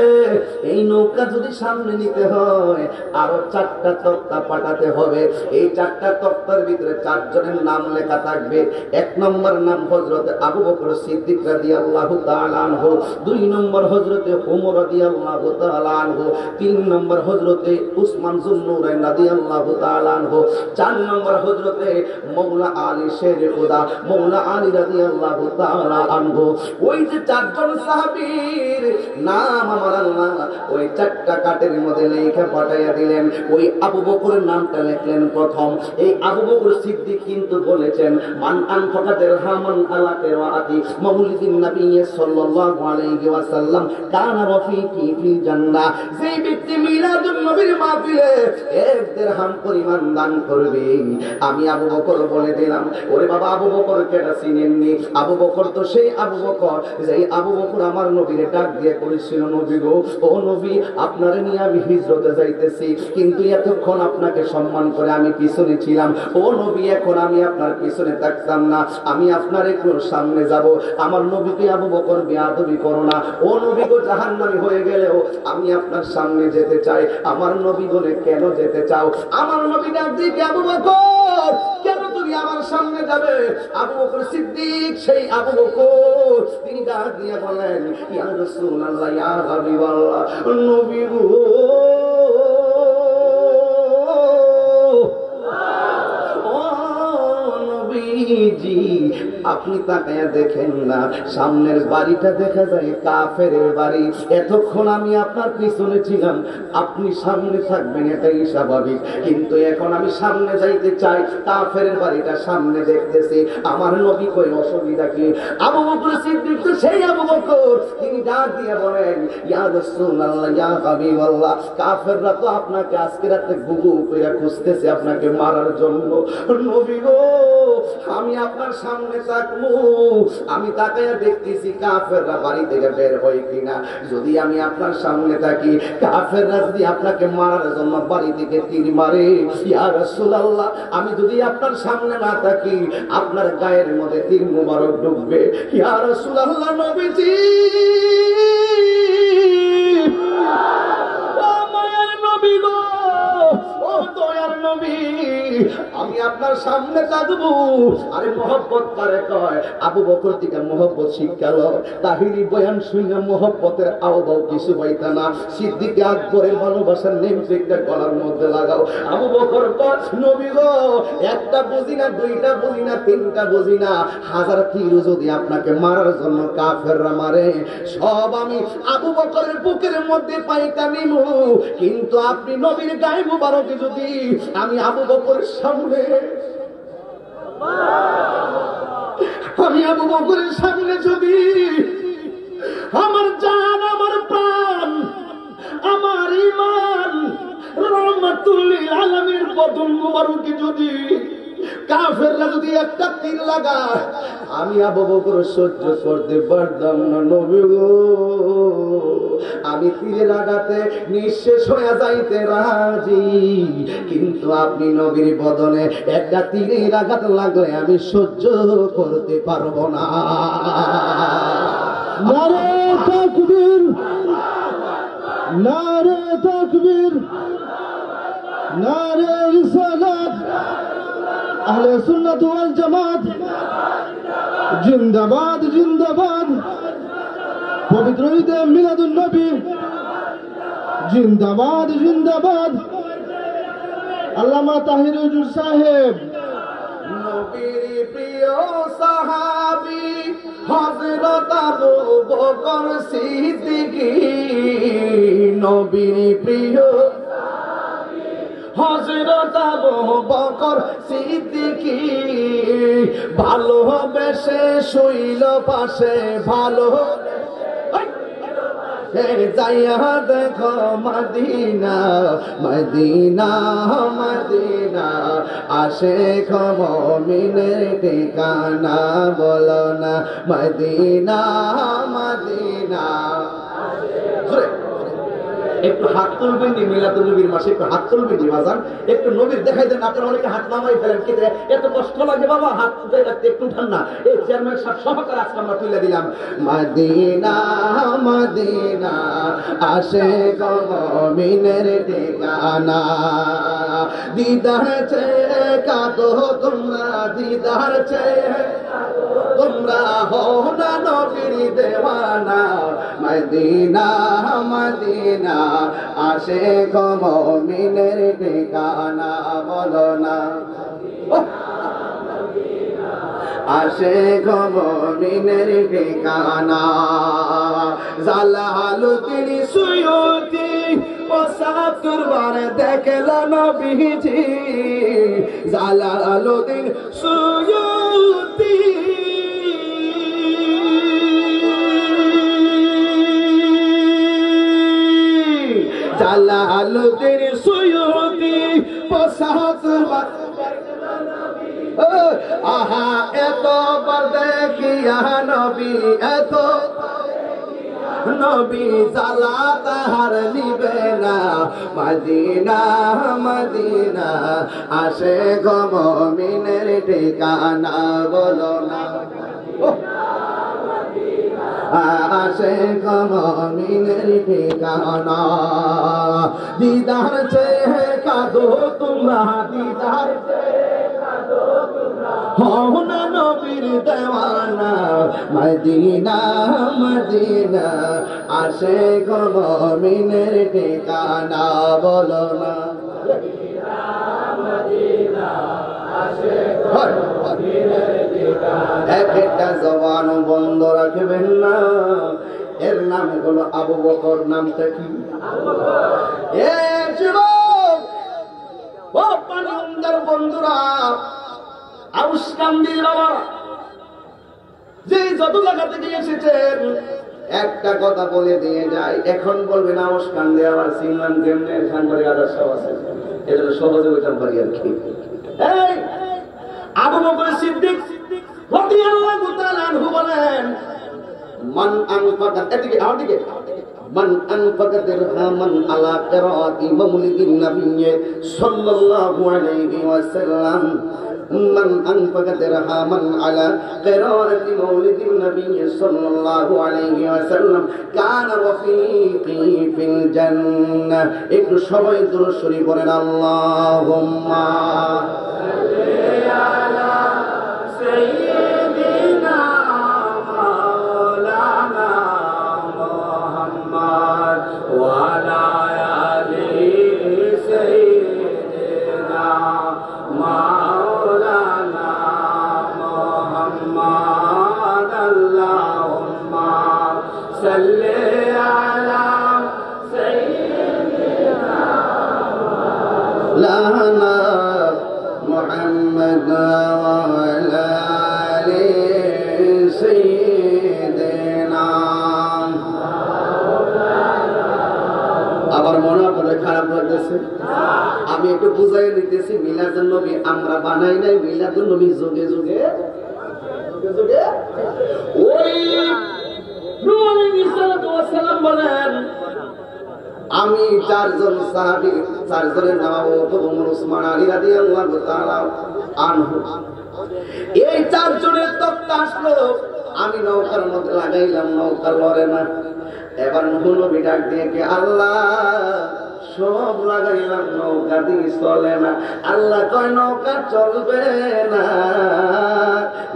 এই নৌকা যদি সামনে নিতে হয় আরো 4টা তক্তা পাঠাতে হবে। এই 4টা তক্তার ভিতরে 4 জনের নাম লেখা থাকবে। 1 নম্বর নাম হযরত আবু বকর সিদ্দিক রাদিয়াল্লাহু তাআলা আনহু, 2 নম্বর হযরত ওমর রাদিয়াল্লাহু তাআলা আনহু, 3 নম্বর হযরত উসমান যুন্নুরাইন রাদিয়াল্লাহু তাআলা আনহু, 4 নম্বর হযরত মাওলা আলী শেরে খুদা মাওলা আলী রাদিয়াল্লাহু তাআলা আনহু। ওই যে 4 জন সাহাবীর নাম আমার আল্লাহ ওই 4টা কাঠের মধ্যে লেখা পাঠাইয়া দিলেন। ওই আবু বকরের নামটা লিখলেন প্রথম। এই আবু বকর সিদ্দিক কিন্তু বলেছেন, মান আনফাকা দিরহামান আলা কিরাআতি মাউলিদিন নবী সাল্লাল্লাহু আলাইহি ওয়াসাল্লাম কানা রাফিকি ফিল জান্নাহ। যেই ব্যক্তি মিলাদুন নবীর মাহফিলে 1 দিরহাম পরিমাণ দান করবে, আমি আবু বকর বলে দিলাম, ওরে বাবা আবু বকর কেডা চিনেননি? আবু বকর তো সেই আবু বকর যেই আবু বকর আমার নবীরে ডাক দিয়ে করেছিল, নবী গো, ও নবী আপনারে নিয়ে আমি হিজরতে যাইতেছি, কিন্তু এতক্ষণ আপনাকে সম্মান করে আমি পিছনে ছিলাম। ও নবী এখন আমি আপনার পিছনে থাকতাম না, আমি আপনার একটু সামনে যাব। আমার নবীকে আবু বকর বেয়াদবি করো না। ও নবী গো, জাহান্নামী হয়ে গেলেও আমি আপনার সামনে যেতে চাই। আমার নবী বলে, কেন যেতে চাও? আমার নবী ডাক দিয়ে, আবু বকর কেন তুমি আমার সামনে যাবে? আবু বকর সিদ্দিক সেই আবু বকর তিনি ডাক দিয়ে বলেন, ইয়া রাসূলুল্লাহ ইয়া হাবিবাল্লাহ, নবী গো আপনি তাকায়া দেখেন না, সামনের বাড়িটা দেখা যায় কাফেরের বাড়ি। এতক্ষণ আমি আপনার পিছনে ছিলাম, আপনি সামনে থাকবেন এটাই স্বাভাবিক, কিন্তু এখন আমি সামনে যাইতে চাই, কাফেরের বাড়িটা সামনে দেখতেছি, আমার নবী কই অসুবিধা কি? আবু বকর সিদ্দিক তো সেই আবু বকর, তিনি ডাক দিয়ে বলেন, ইয়া রাসূলুল্লাহ, ইয়া হাবিবাল্লাহ, কাফেররা তো আপনাকে আজকে রাতে গুগু কইরা খুঁজতেছে আপনাকে মারার জন্য। নবী গো, আমি আপনার সামনে থাকবো, আমি তাকায়া দেখতেছি কাফেররা বাড়ি থেকে বের হয় কিনা। যদি আমি আপনার সামনে থাকি, কাফেররা যদি আপনাকে মারার জন্য বাড়ি থেকে তীর মারে, ইয়া রাসূলুল্লাহ, আমি যদি আপনার সামনে না থাকি, আপনার গায়ের মধ্যে তীর মুবারক ঢুকবে। ইয়া রাসূলুল্লাহ, নবীজি, ও মায়ের নবী গো, ও দয়ার নবী, আমি আপনার সামনে থাকবো। আরে মহব্বত কারে কয়? আবু বকর থেকে মহব্বত শিক্ষালো, তাহিরি বয়ান শুনে মহব্বতের আওয়াজ কিছু পাইতা না। সিদ্দিক আকবরের ভালোবাসার নেম প্লেটটা গলার মধ্যে লাগাও। আবু বকর কয়, নবী গো, একটা বুঝি না, দুইটা বুঝি না, তিনটা বুঝি না, হাজার তীর যদি আপনাকে মারার জন্য কাফেররা মারে, সব আমি আবু বকরের বুকের মধ্যে পাইতা নিমু, কিন্তু আপনি নবীর গায়ে মুবারকে যদি আমি আবু বকরের সামনে, আমি আবু বকরের সামনে যদি আমার জান, আমার প্রাণ, আমার ঈমান, রহমাতুল লিল আলামিন বদন মুবারকে যদি কাফেররা যদি একটা তীর লাগায়, আমি আবু বকর সহ্য করতে পারতাম না। নবী গো, আমি তীর লাগাতে নিঃশেষ হয়ে যাইতে রাজি, কিন্তু আপনি নবীর বদনে একটা তীরের আঘাত লাগলে আমি সহ্য করতে পারবো না। নারে তাকবীর, নারে তাকবীর, নারে রিসালাত, আহলে সুন্নাত ওয়াল জামাত জিন্দাবাদ, জিন্দাবাদ। পবিত্র ঈদে মিলাদুন নবী জিন্দাবাদ, জিন্দাবাদ। আল্লামা তাহির হুজুর সাহেব, নবীর প্রিয় সাহাবী হযরত আবু বকর সিদ্দিক, নবীর প্রিয় হযরত আবু বকর সিদ্দিক, ভালোবেসে শুইল পাশে, ভালো যাইয়া দেখো মদিনা, মদিনা, মদিনা, আশিক মুমিনের ঠিকানা, বলো না মদিনা, মদিনা। একটু হাত তুলবেন নি, মিলাদুন নবীর মাসে একটু হাত তুলবেন নি বাজান, একটু নবীর দেখাই দেন। আপনারা অনেকে হাত নামাই ফেলেন, কিন্তু এত কষ্ট লাগে বাবা, হাত তুলতে লাগতে একটু উঠান না। এই চেয়ারম্যান সাহেব সহকারে আজকে আমরা তুলে দিলাম, মদিনা, মদিনা, আশিক মুমিনের ঠিকানা, দিদার চেয়ে কাঁদো তোমরা, দিদার চেয়ে তোমরা হও না নবীর দেওয়ানা, মদিনা, মদিনা, আশিক মুমিনের ঠিকানা, বলো না আশিক মুমিনের ঠিকানা। জালালুদ্দিন সুয়ুতি ৭৫ বার দেখলা নবীজি, জালালুদ্দিন সুয়ুতি, জালালুদ্দিন সুয়ুতি ৭৫ বার, আহা এতবার দেখিয়া নবী, এত নবী জ্বালা তাহার নিবে না, মদিনা, মদিনা, আশিক মুমিনের ঠিকানা, বলো না আশিক মুমিনের ঠিকানা। দিদার চেয়ে কাঁদো তোমরা, দিদার চেয়ে কাঁদো তোমরা, হও না নবীর দেওয়ানা, মদিনা, মদিনা, আশিক মুমিনের ঠিকানা, বলো না মদিনা, মদিনা, আশিক মুমিনের ঠিকানা। এক একটা জবান বন্ধ রাখবেন না। এর নাম হলো আবু বকর। নামটা কি? এ যুবক, ও পানিউন্দার বন্ধুরা, আউস কান্দির বাবা, যে যত জায়গা থেকে এসেছেন একটা কথা বলে দিয়ে যায়। এখন বলবেন আউস কান্দে আবার সিংলাম কেমনে সাংবাদিক আদর্শ আছে, এটা সহজে ওইটাম পারি আর কি। এই আবু বকর সিদ্দিক রাদিয়াল্লাহু তাআলা আনহু বলেন, মান আনফাকা, এদিকে আমার দিকে, মান আনফাকা দিরহামান আলা কিরাআতি মাউলিদিন নবী সাল্লাল্লাহু আলাইহি ওয়াসাল্লাম, মান আনফাকা দিরহামান আলা কিরাআতি মাউলিদিন নবী সাল্লাল্লাহু আলাইহি ওয়াসাল্লাম কানা রাফিকি ফিল জান্নাহ। একটু সবাই দুরূদ শরীফ পড়েন, আল্লাহুম্মা সাল্লি আলা সাইয়্যিদিনা লানা মুহাম্মদ ওয়া আলা আলি সাইয়্যিদিনা। আবার মনে আপনাদের খারাপ লাগতেছে, আমি একটু বুঝাই দিতেছি। মিলাদুন নবী আমরা বানাই নাই, মিলাদুন নবী যুগে যুগে যুগে ওই নূহ আলাইহিস সালাম বলেন, আমি চারজন সাহাবী, চারজনের নাম আবু বকর, ওমর, ওসমান, আলী রাদিয়াল্লাহু তাআলা আনহু। এই চারজনের তক্তা আসলো, আমি নৌকার মধ্যে লাগাইলাম, নৌকা লড়ে না। এবার নূহ নবী ডাক দিয়ে কে, আল্লাহ সব লাগাইলাম, নৌকা দিয়ে চলে না। আল্লাহ কয় নৌকা চলবে না,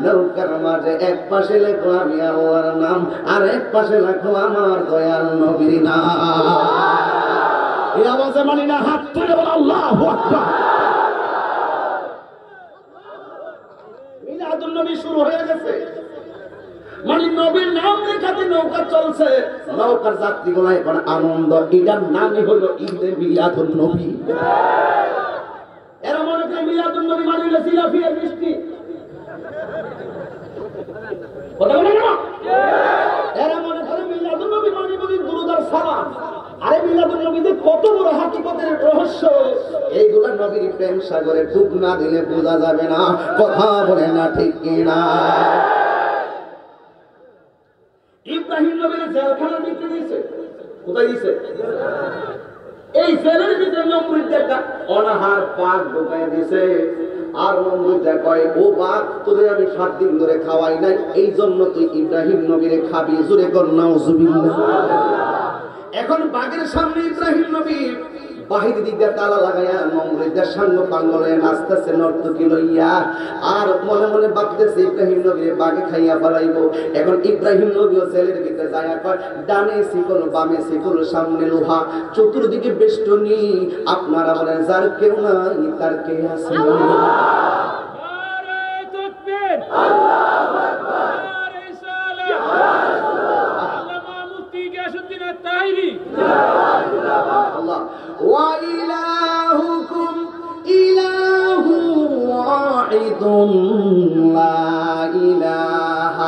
নৌকার মাঝে এক পাশে লেখো আমি আল্লাহর নাম, আর এক পাশে লেখো আমার দয়াল নবীর নাম। এই আওয়াজে মানি না, হাত তুলে বল আল্লাহু আকবার। মিলাদুন নবী শুরু হয়ে গেছে, মানে নবীর নাম লেখাতে নৌকা চলছে, নৌকার যাত্রীগুলো এখন আনন্দ। এটার নামই হলো ঈদে মিলাদুন নবী। এরা মনে করে মিলাদুন নবী মানে হলো জিলাপির মিষ্টি, কথা বলে না? এরা মনে করে মিলাদুন নবী মানে বুঝি দুরূদ আর সালাম। আরে মিলাদুন নবীতে কত বড় হাকিকতের রহস্য, এইগুলা নবীর প্রেম সাগরে ডুব না দিলে বোঝা যাবে না। কথা বলে না, ঠিক কিনা? ইব্রাহিম নবীর জেলখানা দিতে দিয়েছে, কোথায় দিয়েছে? এই জেলের ভিতরে নমরুদ একটা অনাহার পাক ঢুকায় দিয়েছে। আর নমরুদ কয়, ও বাঘ, তোদের আমি 7 দিন ধরে খাওয়াই নাই, এই জন্য তুই ইব্রাহিম নবীরে খাবি। জোরে কর নাউজুবিল্লাহ। এখন বাঘের সামনে ইব্রাহিম নবী বাহির দিক দিয়ে তালা লাগাইয়া নমরুদের সাঙ্গ পাঙ্গ লইয়া নাচতেছে নর্তকী লইয়া, আর মনে মনে ভাবতেছে ইব্রাহিম নবীর বাঘে খাইয়া ফেলাইব। এখন ইব্রাহিম নবীও ছেলের ভিতরে যাইয়া কয়, ডানে শিকল, বামে শিকল, সামনে লোহা, চতুর্দিকে বেষ্টনী। আপনারা বলেন যার কেউ নাই তার কে আছে? وإلهكم إله واحد لا إله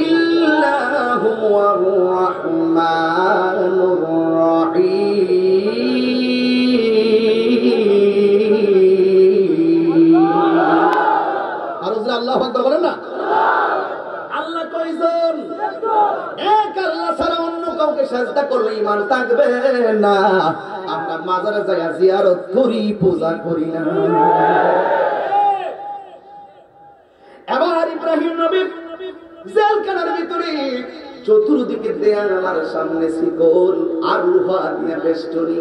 إلا هو الرحمن الرحيم। আল্লাহু আকবার বলেন না? আল্লাহ কয়জন? এক আল্লাহ ছাড়া অন্য কাউকে সাজদা করলে ঈমান থাকবে না। আমরা মাজারে যাইয়া জিয়ারত করি, পূজা করি না। এবার ইব্রাহিম নবী জেলখানার ভিতরে চতুর্দিকে দেয়াল, সামনে শিকল আর লোহা দিয়ে বেষ্টনী।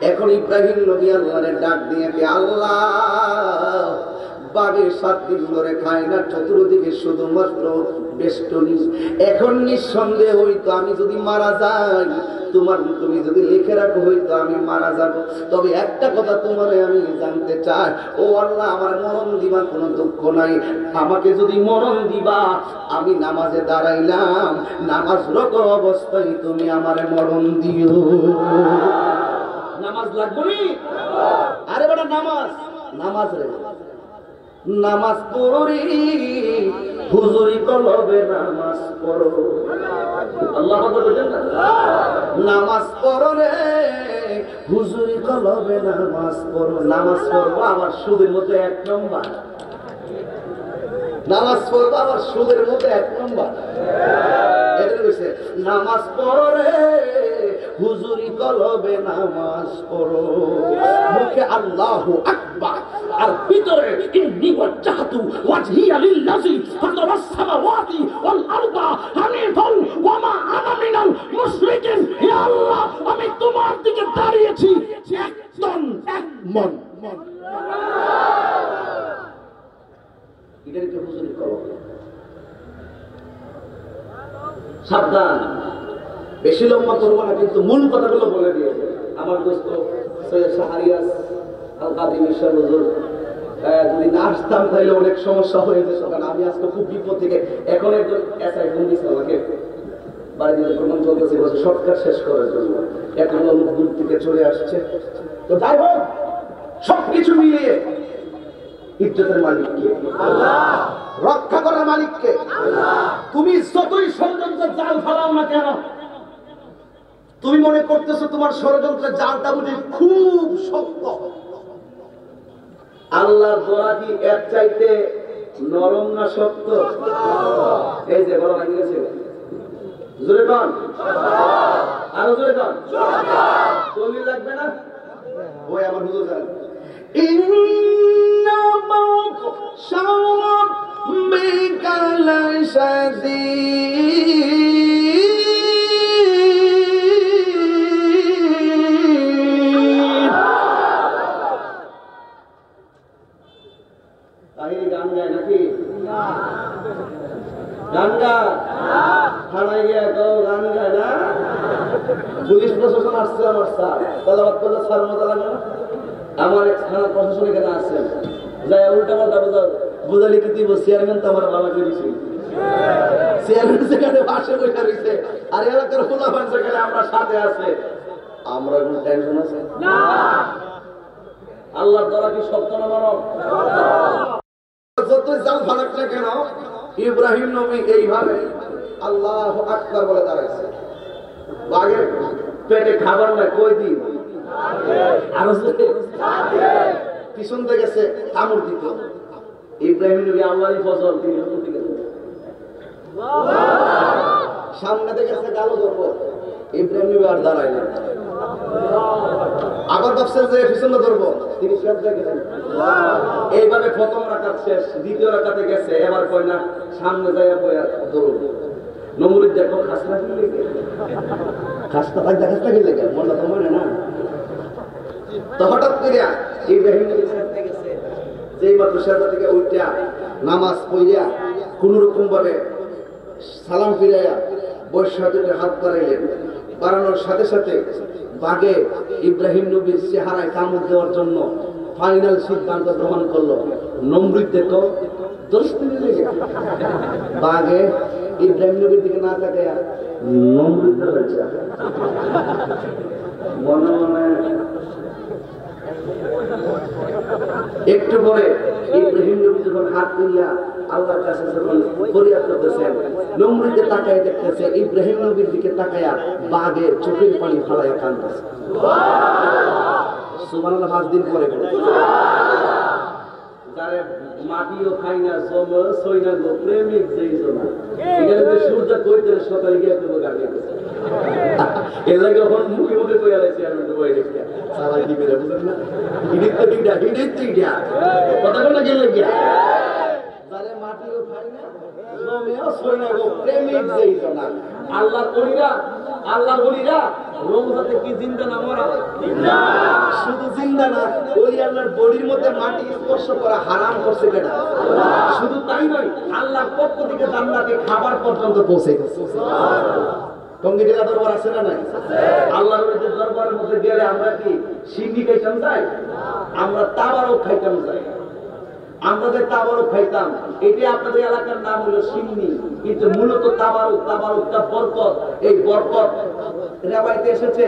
এখন ইব্রাহিম নবী আল্লাহরে ডাক দিয়ে, আল্লাহ বাঘে 7 দিন ধরে খায় না, চতুর্দিকে শুধুমাত্র বেষ্টনী। এখন নিঃসন্দেহ হইতো আমি যদি মারা যাই, তুমি যদি লিখে রাখো হইতো আমি মারা যাব। তবে একটা কথা তোমার আমি জানতে চাই, ও আল্লাহ, আমার মরণ দিবা কোনো দুঃখ নাই। আমাকে যদি মরণ দিবা, আমি নামাজে দাঁড়াইলাম, নামাজরত অবস্থায় তুমি আমারে মরণ দিও। নামাজ লাগবে নি? আরে বেটা নামাজ, নামাজ রে, নামাজ পড়ি হুজুরি কলবে নামাজ পড়ো। আল্লাহ বলেন না, নামাজ পড়ো রে হুজুরি কলবে নামাজ পড়ো। নামাজ পড়বো আবার সুদের মধ্যে 1 নম্বর, নামাজ পড়বো আবার সুদের মধ্যে 1 নম্বর। নামাজ পড়ো রে হুজুরি কলবে নামাজ পড়ো। মুখে আল্লাহু আকবার, আর ভিতরে ইন্নী ওয়াজ্জাহতু ওয়াজহিয়া লিল্লাযী ফাতারাস সামাওয়াতি ওয়াল আরদা হানিফান ওয়া মা আনা মিনাল মুশরিকিন। হে আল্লাহ, আমি তোমার দিকে দাঁড়িয়েছি একদম এক মন। এটাকে কি হুজুরি কলবে? সাবধান, বেশি লম্বা করবো না, কিন্তু মূল কথাগুলো বলে দিয়েছে আমার দোস্ত সৈয়দ শাহরিয়াজ আল কাদিম ঈশ্বর হুজুর। যদি না আসতাম তাহলে অনেক সমস্যা হয়ে যেত, কারণ আমি আজকে খুব বিপদ থেকে। এখন একজন এসআই ফোন দিচ্ছে আমাকে, বাড়িতে প্রমাণ চলতেছে শর্টকাট শেষ করার জন্য। এখন অনেক দূর থেকে চলে আসছে। তো যাই হোক, সবকিছু মিলিয়ে ইজ্জতের মালিককে আল্লাহ, রক্ষা করার মালিককে আল্লাহ। তুমি যতই ষড়যন্ত্রের জাল ফেলাও না কেন, তুমি মনে করতেছো তোমার ষড়যন্ত্রের জালটা বুঝি খুব শক্ত। আল্লাহর দোয়া কি এর চাইতে নরম না শক্ত? এই যে বড় ভাই গেছে, জোরে কন, আরো জোরে কন, দলিল লাগবে না? ওই আমার হুজুর জানেন, ইন্না বাশা রাব্বিকা লাশাদীদ। তাই গান গায় নাকি? গান গায় থানায় গিয়ে তো গান গায় না? পুলিশ প্রশাসন আসছে আমার স্যার, তালাবাদ করলে স্যার মজা লাগে না? আমার এক থানা প্রশাসন এখানে আসছেন, যাই উল্টা পাল্টা বুঝালি কি দিব, চেয়ারম্যান তো আমার বাবাকে দিছি, চেয়ারম্যান সেখানে পাশে বসে রয়েছে, আর এলাকার খোলাফান সেখানে আমরা সাথে আছে। আমরা কোনো টেনশন আছে না? আল্লাহর দ্বারা কি সত্য না মানব? যতই জাল ফালাক না কেন, ইব্রাহিম নবী এইভাবে আল্লাহু আকবার বলে দাঁড়াইছে। বাঘের পেটে খাবার নাই, কই দিন আরো পিছন থেকে গেছে কামড় দিত। ইব্রাহিম নবী আল্লাহরই ফজল, তিনি সামনে থেকে গেছে গালো ধরবো, ইব্রাহিম নবী আর দাঁড়ায় না। আবার ভাবছেন যে পিছনে ধরবো, তিনি গেছেন। এইভাবে প্রথম রাকাত শেষ, দ্বিতীয় রাকাতে গেছে, এবার কয় না সামনে যায় বইয়া ধরুন। নমরুদ দেখো খাসটা কি লেগে, খাসটা থাকতে খাসটা কি লেগে, মনটা তো মনে না। তো হঠাৎ করে ইব্রাহিম নবী সাথে গেছে, যেই মাত্র সেজদা থেকে উঠা নামাজ পড়িয়া কোন রকম ভাবে সালাম ফিরাইয়া বৈশা দুটো হাত বাড়াইলেন। বাড়ানোর সাথে সাথে বাঘে ইব্রাহিম নবীর চেহারায় কামড় দেওয়ার জন্য ফাইনাল সিদ্ধান্ত গ্রহণ করলো। নমরুদ দেখো 10 মিনিট লেগে বাঘে ইব্রাহিম নবীর দিকে না তাকায়া নমরুদের হয়েছে মনে মনে। একটু পরে ইব্রাহিম নবী যখন হাত তুলিয়া আল্লাহর কাছে যখন ফরিয়াদ করতেছেন, নমরুদে তাকায় দেখতেছে ইব্রাহিম নবীর দিকে তাকায়া বাঘের চোখের পানি ফালাইয়া কাঁদতেছে। সুবহানাল্লাহ। 5 দিন পরে যারে মাটিও খাই না জম সই না গো প্রেমিক যেই জমা এখানে সূর্য কইতে সকালে গিয়ে দেবো গাড়ি এর লাগে এখন মুখে মুখে কইয়া লাইছি আর বই দেখতে সারা দিবে বুঝেন না। হিডিত কথা কোন গেল গিয়া যারে মাটিও খাই না জমেও সই না গো প্রেমিক যেই জমা আল্লাহর ওলিরা রওজাতে কি জিন্দা না মরা? শুধু জিন্দা না, ওই আল্লাহর বডির মধ্যে মাটি স্পর্শ করা হারাম করছে কেন? শুধু তাই নয়, আল্লাহর পক্ষ থেকে জান্নাতে খাবার পর্যন্ত পৌঁছে গেছে। টঙ্গিটিলা দরবার আছে না নাই? আল্লাহর ওলিদের দরবারের মধ্যে গেলে আমরা কি সিন্নি খাইতাম যাই? আমরা তাবারক খাইতাম যাই। আমরা যে তাবারক খাইতাম, এটি আপনাদের এলাকার নাম হলো সিন্নি, কিন্তু মূলত তাবারকটা বরকত। এই বরকত রেওয়ায়েতে এসেছে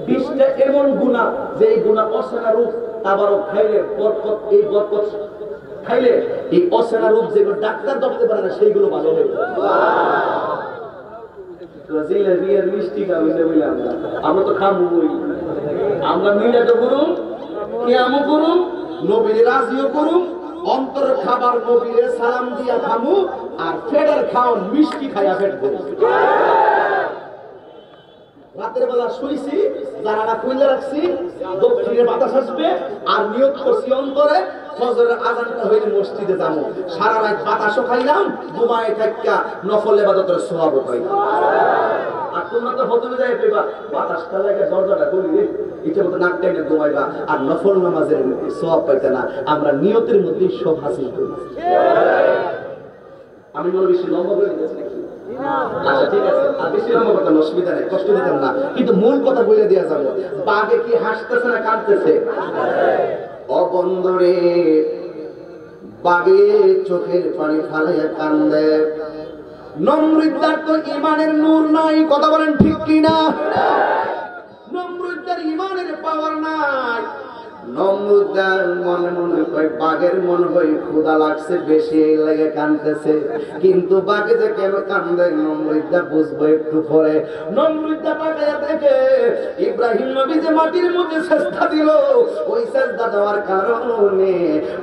20টা এমন গুনাহ, যে এই গুনাহ অচেনা রূপ। তাবারক খাইলে বরকত, এই বরকত খাইলে এই অচেনা রূপ যেগুলো ডাক্তার ধরতে পারে না, সেইগুলো ভালো হবে। আমরা তো খাবো, আমরা মিলাদও করুন, কিয়ামও করুন, নবীর রাজিও করুন, অন্তর খাবার নবীরে সালাম দিয়া খামু, আর ফেডার খাওয়ার মিষ্টি খাইয়া ফেট করুন। রাতের বেলা শুইছি, জানালা খুলে রাখছি, দক্ষিণে বাতাস আসবে, আর নিয়ত করছি অন্তরে ফজরের আযানটা হইলে মসজিদে যাবো। সারা রাত বাতাসও খাইলাম, ঘুমায় থাকা নফল ইবাদতের সওয়াবও পাইলাম। আর তোমরা তো হোটেলে যাই পেবা, বাতাসটা লাগে দরজাটা খুলি রে, ইচ্ছে মতো নাক টেনে ঘুমাইবা, আর নফল নামাজের সওয়াব পাইতে না। আমরা নিয়তের মধ্যে সব হাসিল করি। আমি মনে বেশি লম্বা করে দিতেছি নাকি? আচ্ছা ঠিক আছে, আর বেশি লম্বা করতাম অসুবিধা নেই, কষ্ট দিতাম না, কিন্তু মূল কথা বলে দেওয়া যাবো। বাঘে কি হাসতেছে না কাঁদতেছে? অবন্দরে বাঘে চোখের পানি ফালাইয়া কান্দে। নমরুদ্দার তো ইমানের নূর নাই, কথা বলেন ঠিক কিনা? নমরুদ্দার ইমানের পাওয়ার নাই। নমরুদ্দার মনে মনে কয় বাঘের মনে হয় ক্ষুধা লাগছে, বেশি লেগে কাঁদতেছে। কিন্তু বাঘে যে কেন কান্দে নমরুদ্দার বুঝবো একটু পরে। নমরুদ্দার তাকায়া দেখে ইব্রাহিম নবী যে মাটির মধ্যে সেজদা দিল, ওই সেজদা দেওয়ার কারণে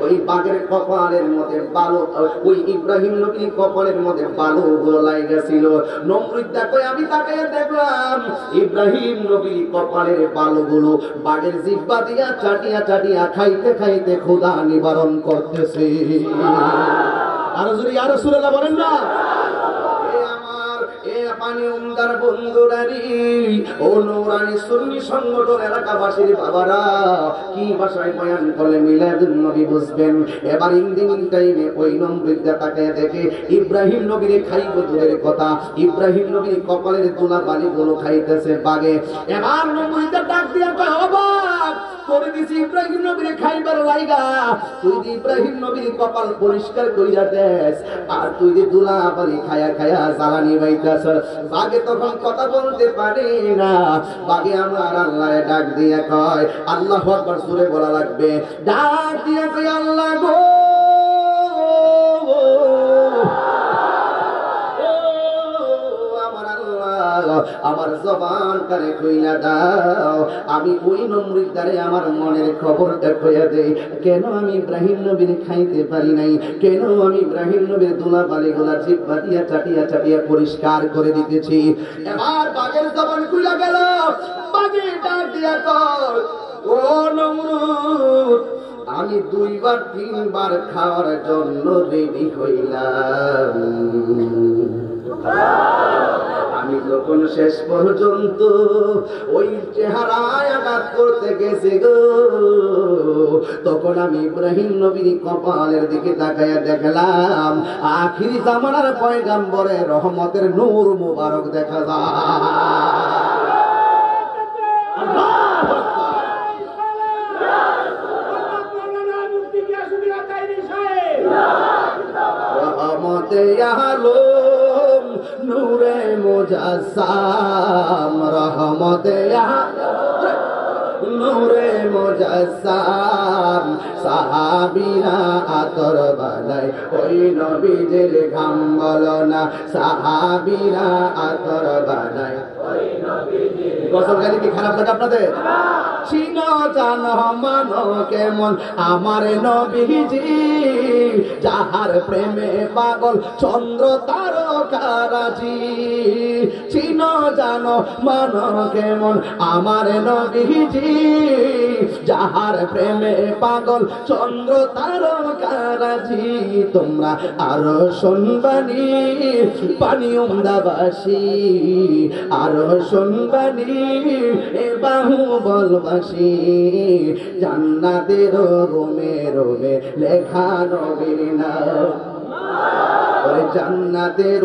ওই বাঘের কপালের মধ্যে বালু, ওই ইব্রাহিম নবীর কপালের মধ্যে বালু গুলো লাগে গেছিল। নমরুদ্দার কয় আমি তাকায়া দেখলাম ইব্রাহিম নবীর কপালের বালুগুলো বাঘের জিহ্বা দিয়া চাটিয়া চাটিয়া খাইতে খাইতে ক্ষুধা নিবারণ করতেছে। আর যদি ইয়া রাসূলুল্লাহ বলেন না, পানি উমদার বন্ধুরারি ও নূরানি সুন্নি সংগঠন এলাকাবাসীর বাবারা, কি ভাষায় বয়ান করলে মিলাদুন নবী বুঝবেন। এবার ইন্দিন টাইমে ওই নমরুদ্দার তাকায় দেখে ইব্রাহিম নবীর খাইব দূরের কথা, ইব্রাহিম নবীর কপালের তুলা বালিগুলো খাইতেছে বাগে। এবার নমরুদ্দার ডাক দিয়া কয়, ও বাপ, করে দিছি ইব্রাহিম নবীর খাইবার লাইগা, তুই যে ইব্রাহিম নবীর কপাল পরিষ্কার কইরা দেস, আর তুই যে তুলা বালি খায়া খায়া জ্বালানি বাইতাছ। বাঘে তখন কথা বলতে পারে না। বাঘে আমার আল্লাহ ডাক দিয়ে কয়, আল্লাহু আকবার জোরে বলা লাগবে, ডাক দিয়ে কয়, আল্লাহ গো, আমার জবান কানে কইলা দাও, আমি ওই নমরুদ্দারে আমার মনের খবরটা কইয়া দেই। কেন আমি ইব্রাহিম নবীর খাইতে পারি নাই? কেন আমি ইব্রাহিম নবীর দুলা বালিগুলা জিহ্বা দিয়া চাটিয়া চাটিয়া পরিষ্কার করে দিতেছি? এবার বাঘের জবান খুইলা গেল। বাঘে ডাক দিয়া কয়, ও নমরুদ, আমি 2বার 3বার খাওয়ার জন্য রেডি হইলাম, আমি যখন শেষ পর্যন্ত ওই চেহারায় আঘাত করতে গেছি গো, তখন আমি ইব্রাহিম নবীর কপালের দিকে তাকায়া দেখলাম আখিরি জামানার পয়গম্বরের রহমতের নূর মুবারক দেখা যায়। রহমতে আলম নূরে মুজাসসাম, রহমতে নূরে মুজাসসাম, সাহাবীরা আতর বানায় ওই নবীজির ঘাম বলো না, সাহাবীরা আতর বানায় ওই নবীজির। গজল গালি কি খারাপ লাগে আপনাদের? চিনো জানো মানো কেমন আমার নবীজি, যাহার প্রেমে পাগল চন্দ্র তারকা কারাজি চিনো জানো মানো কেমন আমার নবীজি যাহার প্রেমে পাগল চন্দ্র তারকারাজি তোমরা আরো শুনবানি পানি উমদাবাসী আরো শুনবানি এ বাহু বলবাসী জান্নাতের রোমে রোমে লেখা নবীর নাম জান্নাতের